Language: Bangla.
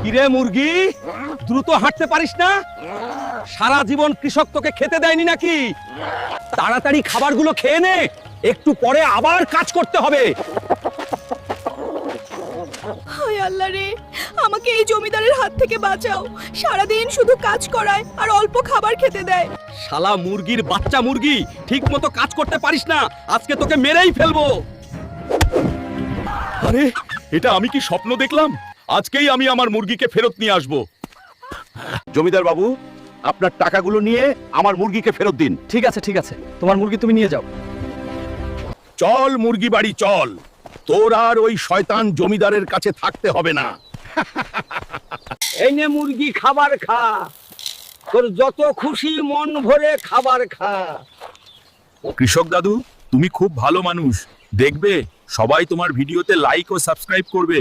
কিরে মুরগি, দ্রুত হাঁটতে পারিস না? সারা জীবন কৃষক তোকে খেতে দেয়নি নাকি? তাড়াতাড়ি খাবারগুলো খেয়ে নে, একটু পরে আবার কাজ করতে হবে। হায় আল্লাহ রে, আমাকে এই জমিদারের হাত থেকে বাঁচাও। সারাদিন শুধু কাজ করায় আর অল্প খাবার খেতে দেয়। শালা মুরগির বাচ্চা মুরগি, ঠিক মতো কাজ করতে পারিস না, আজকে তোকে মেরেই ফেলবো। আরে, এটা আমি কি স্বপ্ন দেখলাম? আজকেই আমি আমার মুরগিকে ফেরত নিয়ে আসব। জমিদার বাবু, আপনার টাকাগুলো নিয়ে আমার মুরগিকে ফেরত দিন। ঠিক আছে ঠিক আছে, তোমার মুরগি তুমি নিয়ে যাও। চল মুরগি বাড়ি চল, তোর আর ওই শয়তান জমিদারের কাছে থাকতে হবে না। এই নে মুরগি, খাবার খা, তোর যত খুশি মন ভরে খাবার খা। কৃষক দাদু, তুমি খুব ভালো মানুষ, দেখবে সবাই তোমার ভিডিওতে লাইক ও সাবস্ক্রাইব করবে।